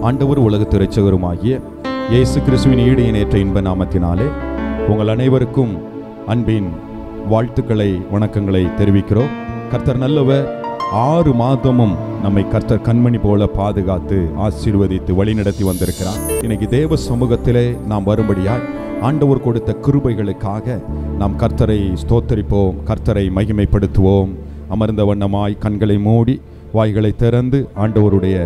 ஆண்டவர் உலகத்து இரட்சகருமாகிய இயேசு கிறிஸ்துவின் ஈடு இணையற்ற இன்ப நாமத்தினாலே உங்கள் அனைவருக்கும் அன்பின் வாழ்த்துக்களை வணக்கங்களை தெரிவிக்கிறோம். கர்த்தர் நல்லவர். 6 மாதமும் நம்மை கர்த்தர் கண்மணி போல பாதுகாத்து ஆசீர்வதித்து வழிநடத்தி வந்திருக்கிறார். இன்னைக்கு தேவ சமூகத்திலே நாம் வரும்படியாய் ஆண்டவர் கொடுத்த கிருபைகளுக்காக நாம் கர்த்தரை ஸ்தோத்தரிப்போம், கர்த்தரை மகிமைப்படுத்துவோம். அமர்ந்த வண்ணமாய் கண்களை மூடி வாய்களை திறந்து ஆண்டவருடைய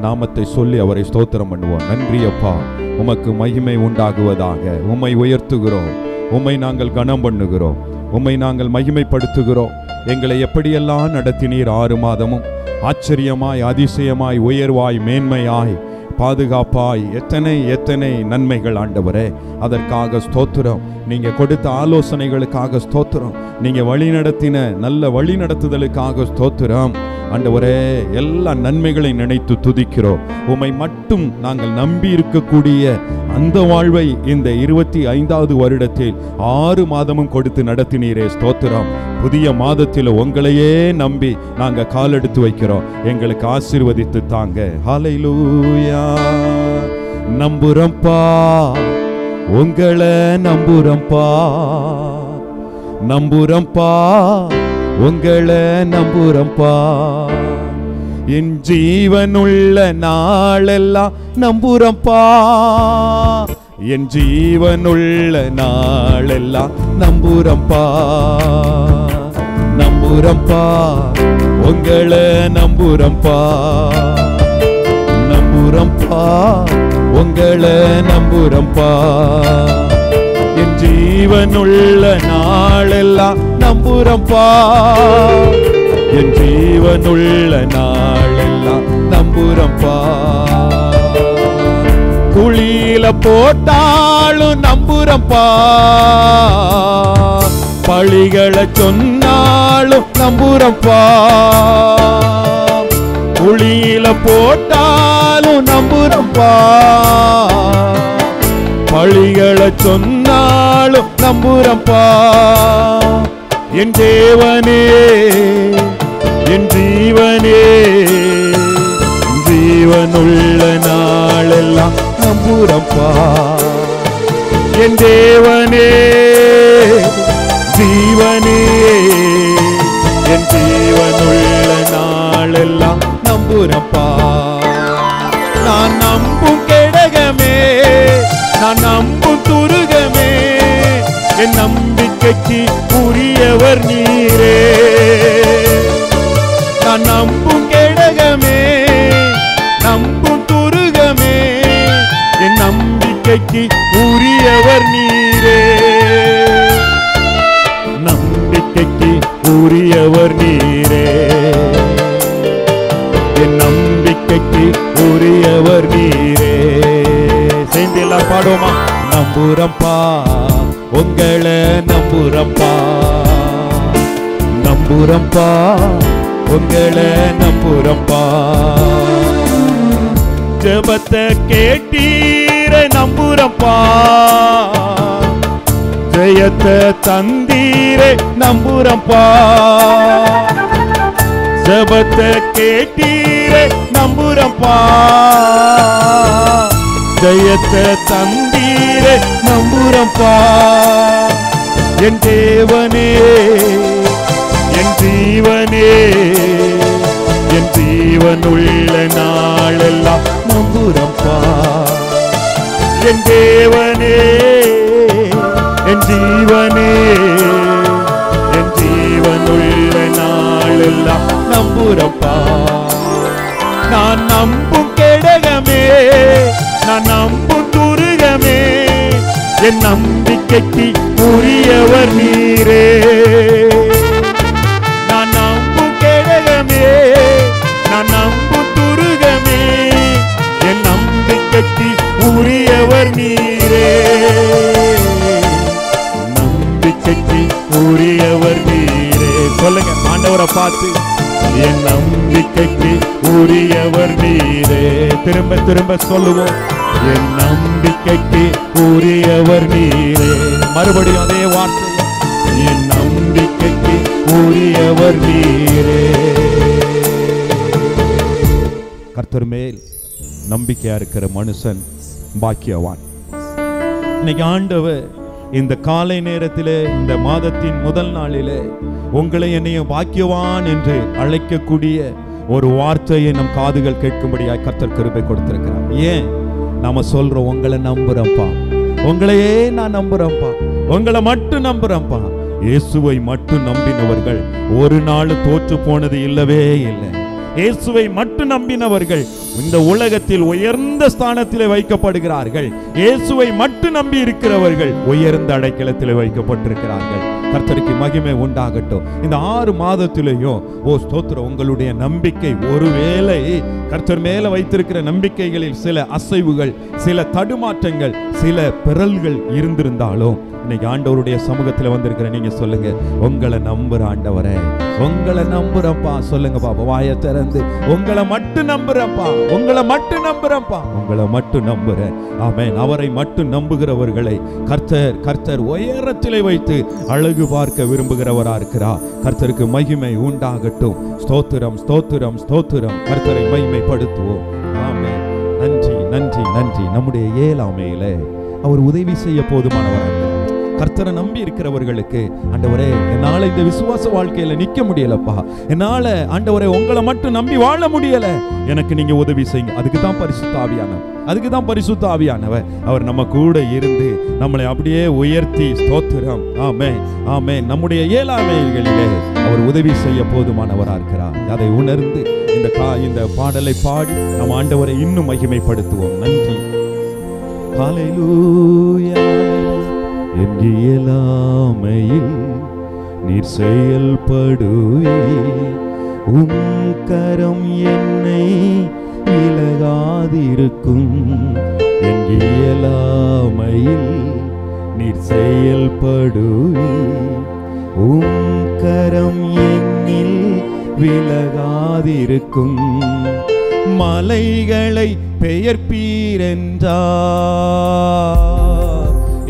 நாமத்தை சொல்லி அவரை ஸ்தோத்திரம் பண்ணுவோம். நன்றி அப்பா, உமக்கு மகிமை உண்டாகுவதாக. உம்மை உயர்த்துகிறோம், உம்மை நாங்கள் கனம் பண்ணுகிறோம், உம்மை நாங்கள் மகிமைப்படுத்துகிறோம். எங்களை எப்படியெல்லாம் நடத்தினீர் 6 மாதமும் ஆச்சரியமாய், அதிசயமாய், உயர்வாய், மேன்மையாய், பாதுகாப்பாய், எத்தனை எத்தனை நன்மைகள் ஆண்டவரே. அதற்காக ஸ்தோத்திரம். நீங்க கொடுத்த ஆலோசனைகளுக்காக ஸ்தோத்திரம். நீங்க வழிநடத்தின நல்ல வழிநடத்துதலுக்காக ஸ்தோத்திரம் ஆண்டவரே. எல்லா நன்மைகளை நினைத்து துதிக்கிறோம். உம்மை மட்டும் நாங்கள் நம்பி இருக்கக்கூடிய அந்த வாழ்வை இந்த 25வது வருடத்தில் 6 மாதமும் கொடுத்து நடத்தினீரே, ஸ்தோத்திரம். புதிய மாதத்தில் உங்களையே நம்பி நாங்கள் காலெடுத்து வைக்கிறோம். எங்களுக்கு ஆசீர்வதித்து தாங்க. ஹல்லேலூயா. நம்புறம்பா, உங்களை நம்புறம்பா, நம்புறம்பா, உங்களை நம்புறம்பா. என் ஜீவனுள்ள நாளெல்லாம் நம்புறம்பா, என் ஜீவனுள்ள நாளெல்லாம் நம்புறம்பா, நம்புறம்பா, உங்களை நம்புறம்பா, நம்புறம்பா, உங்களை நம்புறம்பா. என் ஜீவனுள்ள நாளெல்லாம் நம்புறம்பா, என் ஜீவனுள்ள நாளெல்லாம் நம்புறம்பா. குழியில போட்டாலும் நம்புறம்பா, பழிகளை சொன்னாலும் நம்புறம்பா. குழியில போட்டாலும் நம்புறம்பா, பழிகளை சொன்னாலும் நம்புறம்பா. என் தேவனே, என் ஜீவனே, ஜீவனுள்ள நாளெல்லாம் நம்புறம்பா. என் தேவனே, ஜீவனே, என் ஜீவனுள்ள நாளெல்லாம் நம்புறம்பா. நான் நம்பும் கேடகமே, நான் நம்பும் துருகமே, என் நம்பிக்கைக்கு உரியவர் நீரே. நான் நம்பும் கேடகமே, நம்பும் துருகமே, என் நம்பிக்கைக்கு உரியவர் நீரே. நம்பிக்கைக்கு உரியவர் நீரே, என் நம்பிக்கைக்கு உரியவர் நீரே. சேர்ந்து எல்லாம் பாடுவோமா? நம்புறம்பா, உங்களை நம்புறம்பா, நம்புறம்பா, உங்களை நம்புறம்பா. ஜெபத்தை கேட்டீர நம்புறம்பா, ஜெயத்தை தந்தீரே நம்புறம்பா. ஜெபத்தை கேட்டீரே நம்புறம்பா, ஜெயத்தை தந்தீரே நம்புறம்பா. என் தேவனே, என் ஜீவனே, என் ஜீவனுள்ள நாளெல்லாம் நம்புறம்பா. என் தேவனே, என் ஜீவனே, என் ஜீவனுள்ள நாளெல்லாம் நம்புறம்பா. நான் நம்பும் கேடகமே, நான் நம்பும் துருகமே, என் நம்பிக்கைக்கு உரியவர் நீரே. நான் நம்பும் கேடகமே, நான் நம்பும் துருகமே, என் நம்பிக்கைக்கு உரியவர் நீரே. நம்பிக்கைக்கு உரியவர் நீரே. சொல்லுங்க ஆண்டவரை பார்த்து, என் நம்பிக்கைக்கு உரியவர் நீரே. திரும்ப திரும்ப சொல்லுவோம், என் நம்பிக்கைக்கு உரியவர் நீரே. மறுபடியும் அதே வார்த்தை, என் நம்பிக்கைக்கு உரியவர் நீரே. கர்த்தர் மேல் நம்பிக்கையா இருக்கிற மனுஷன் பாக்கியவான். இன்னைக்கு ஆண்டவர் இந்த காலை நேரத்திலே, இந்த மாதத்தின் முதல் நாளிலே உங்களை என்னையும் பாக்கியவான் என்று அழைக்கக்கூடிய ஒரு வார்த்தையை நம் காதுகள் கேட்கும்படியாய் கர்த்தர் கிருபை கொடுத்திருக்கிறார். ஏன் நாம சொல்றோம், உங்களை நம்புறேன்ப்பா, உங்களையே நான் நம்புறேன்ப்பா, உங்களை மட்டும் நம்புறேன்ப்பா. இயேசுவை மட்டும் நம்பினவர்கள் ஒரு நாள் தோற்று போனது இல்லவே இல்லை. இயேசுவை மட்டும் நம்பினவர்கள் இந்த உலகத்தில் உயர்ந்த ஸ்தானத்தில் வைக்கப்படுகிறார்கள். இயேசுவை மட்டும் நம்பி இருக்கிறவர்கள் உயர்ந்த அடைக்கலத்தில் வைக்கப்பட்டிருக்கிறார்கள். கர்த்தருக்கு மகிமை உண்டாகட்டும். இந்த 6 மாதத்திலேயும் ஸ்தோத்திரம், உங்களுடைய நம்பிக்கை ஒருவேளை கர்த்தர் மேல வைத்திருக்கிற நம்பிக்கைகளில் சில அசைவுகள், சில தடுமாற்றங்கள், சில பிறல்கள் இருந்திருந்தாலும் இன்னைக்கு ஆண்டவருடைய சமூகத்தில் வந்திருக்கிற நீங்க சொல்லுங்க, உங்களை நம்புற ஆண்டவரே, உங்களை நம்புறப்பா. சொல்லுங்க பாப்பா, வாயை திறந்து உங்களை மட்டும் நம்புறப்பா, உங்களை மட்டும் நம்புறப்பா, உங்களை மட்டும் நம்புறேன். ஆமென். அவரை மட்டும் நம்புகிறவர்களை கர்த்தர் உயரத்திலே வைத்து அழகு பார்க்க விரும்புகிறவரா இருக்கிறார். கர்த்தருக்கு மகிமை உண்டாகட்டும். ஸ்தோத்திரம், ஸ்தோத்திரம், ஸ்தோத்திரம். கர்த்தரை மகிமைப்படுத்துவோம். ஆமென். நன்றி, நன்றி, நன்றி. நம்முடைய இயலாமையில அவர் உதவி செய்ய போதுமானவராக. கர்த்தரை நம்பி இருக்கிறவர்களுக்கு, ஆண்டவரே என்னால இந்த விசுவாச வாழ்க்கையில நிக்க முடியலப்பா, என்னால ஆண்டவரே உங்களை மட்டும் நம்பி வாழ முடியல, எனக்கு நீங்க உதவி செய்யுங்க. அதுக்கு தான் பரிசுத்த ஆவியானவர் அவர் நம்ம கூட இருந்து நம்மளை அப்படியே உயர்த்தி, ஸ்தோத்திரம், ஆமென், ஆமென், நம்முடைய இயலாமைகளிலே அவர் உதவி செய்ய போதுமானவராக இருக்கிறார். அதை உணர்ந்து இந்த பாடலை பாடி நம் ஆண்டவரை இன்னும் மகிமைப்படுத்துவோம். நன்றி. ஹல்லேலூயா. என் இயலாமையில் நீர் செயல்படுவே, உம் கரம் என்னை விலகாதிருக்கும். என் இயலாமையில் நீர் செயல்படுவே, உம் கரம் என்னில் விலகாதிருக்கும். மலைகளை பெயர்ப்பீரென்றார்,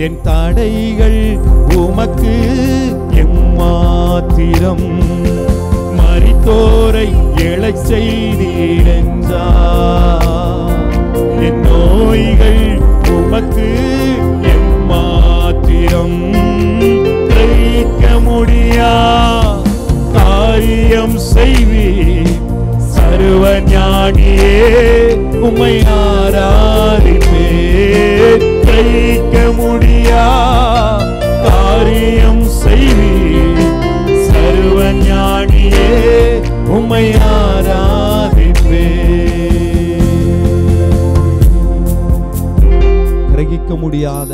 என் தடைகள் உமக்கு எம்மாத்திரம். மரித்தோரை எழச் செய்தீரென்றார், என் நோய்கள் உமக்கு எம்மாத்திரம். கிரகிக்க முடியா காரியம் செய்வீர், சர்வ ஞானியே உம்மை ஆராதிப்பேன். கிரகிக்க முடியா காரியம் செய்வீர், சர்வ ஞானியே உம்மை ஆராதிப்பேன். கிரகிக்க முடியாத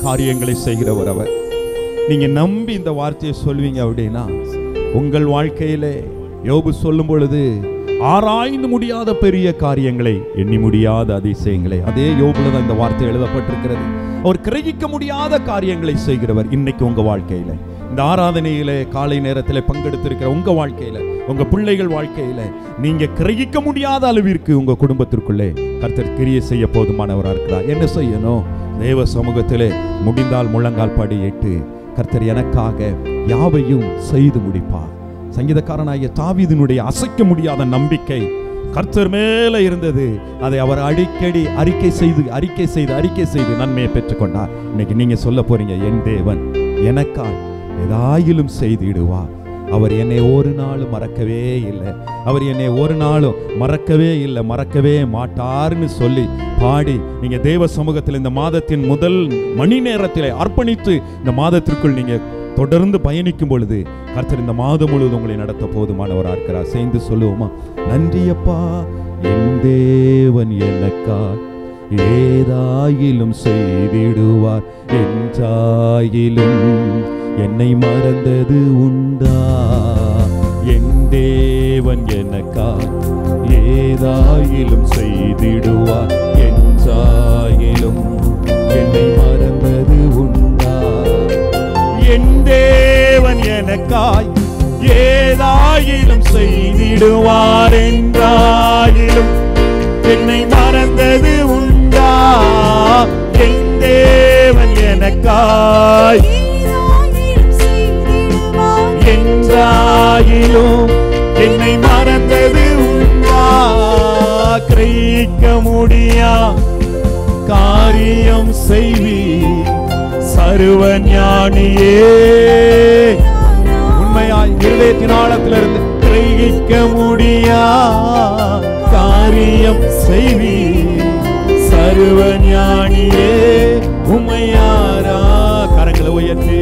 காரியங்களை செய்கிறவர் அவர். நீங்க நம்பி இந்த வார்த்தையை சொல்வீங்க அப்படின்னா, உங்கள் வாழ்க்கையிலே யோபு சொல்லும் பொழுது ஆராய்ந்து முடியாத பெரிய காரியங்களை, எண்ணி முடியாத அதிசயங்களை, அதே யோபுல தான் இந்த வார்த்தை எழுதப்பட்டிருக்கிறது. அவர் கிரகிக்க முடியாத காரியங்களை செய்கிறவர். இன்னைக்கு உங்க வாழ்க்கையில, இந்த ஆராதனையில காலை நேரத்தில் பங்கெடுத்திருக்கிற உங்க வாழ்க்கையில, உங்க பிள்ளைகள் வாழ்க்கையில நீங்க கிரகிக்க முடியாத அளவிற்கு உங்க குடும்பத்திற்குள்ளே கர்த்தர் கிரியை செய்ய போதுமானவராக இருக்கிறார். என்ன செய்யணும்? தேவ சமூகத்திலே முடிந்தால் முழங்கால் படியிட்டு, கர்த்தர் எனக்காக யாவையும் செய்து முடிப்பார். சங்கீதக்காரனாகிய தாவீதினுடைய அசைக்க முடியாத நம்பிக்கை கர்த்தர் மேல இருந்தது. அதை அவர் அடிக்கடி அறிக்கை செய்து நன்மையை பெற்றுக்கொண்டார். இன்னைக்கு நீங்க சொல்ல போறீங்க, என் தேவன் எனக்காய் ஏதாயிலும் செய்திடுவார். அவர் என்னை ஒரு நாளும் மறக்கவே இல்லை, அவர் என்னை ஒரு நாளும் மறக்கவே இல்லை, மறக்கவே மாட்டார்னு சொல்லி பாடி நீங்க தேவ சமூகத்தில் இந்த மாதத்தின் முதல் மணி நேரத்தில் அர்ப்பணித்து இந்த மாதத்திற்குள் நீங்க தொடர்ந்து பயணிக்கும் பொழுது கர்த்தர் இந்த மாதம் முழுவதும் உங்களை நடத்த போதுமானவராக இருக்கிறார். சேர்ந்து சொல்லுவோமா? நன்றியப்பா, என் தேவன் எனக்காய் ஏதாயிலும் செய்திடுவார். என்றாயிலும் என்னை மறந்தது உண்டா? என் தேவன் எனக்காய் ஏதாயிலும் செய்திடுவார். என்றாயிலும் என்னை மறந்தது உண்டா? என் தேவன் எனக்காய் ஏதாயிலும் செய்திடுவார். என்றாயிலும் என்னை மறந்தது உண்டா? என் தேவன் எனக்காய் என்றாயிலும் என்னை மறந்தது உண்டா? கிரகிக்க முடியா காரியம் செய்வீர் சர்வ ஞானியே. உண்மையாய் இருதயத்தின் ஆழத்திலிருந்து கிரகிக்க முடியா காரியம் செய்வீர் சர்வ ஞானியே. உம்மையாரா கரங்களை உயர்த்தி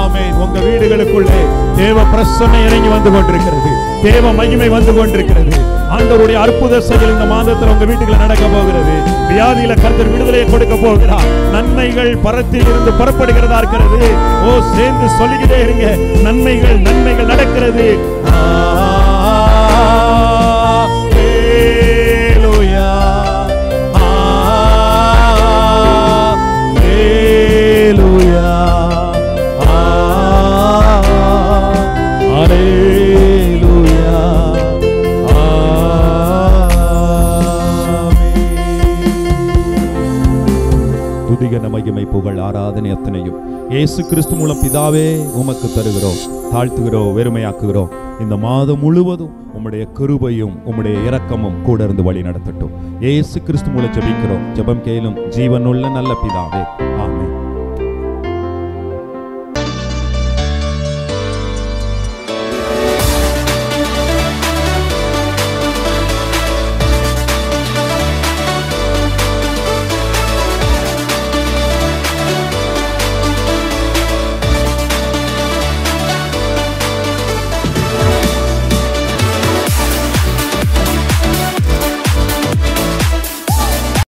ஆமென். உங்க வீடுகளுக்குள்ளே தேவ பிரசன்னம் இறங்கி வந்து கொண்டிருக்கிறது, தேவ மகிமை வந்து கொண்டிருக்கிறது. ஆண்டவருடைய அற்புத செயல் இந்த மாதத்தில் உங்க வீட்டுக்குள்ள நடக்க போகிறது. வியாதியில கர்த்தர் விடுதலையை கொடுக்க போகிறார். நன்மைகள் பரத்தில் இருந்து புறப்படுகிறதா இருக்கிறது. ஓ, சேர்ந்து சொல்லிக்கிட்டே இருங்க, நன்மைகள் நன்மைகள் நடக்கிறது. மகிமை புகழ் ஆராதனை அத்தனையும் இயேசு கிறிஸ்து மூலம் பிதாவே உமக்கு தருகிறோம், தாழ்த்துகிறோம், வெறுமையாக்குகிறோம். இந்த மாதம் முழுவதும் உம்முடைய கிருபையும் உம்முடைய இரக்கமும் கூட இருந்து வழி நடத்தட்டும். இயேசு கிறிஸ்து மூலம் ஜெபிக்கிறோம். ஜெபம் கேளும் ஜீவனுள்ள நல்ல பிதாவே.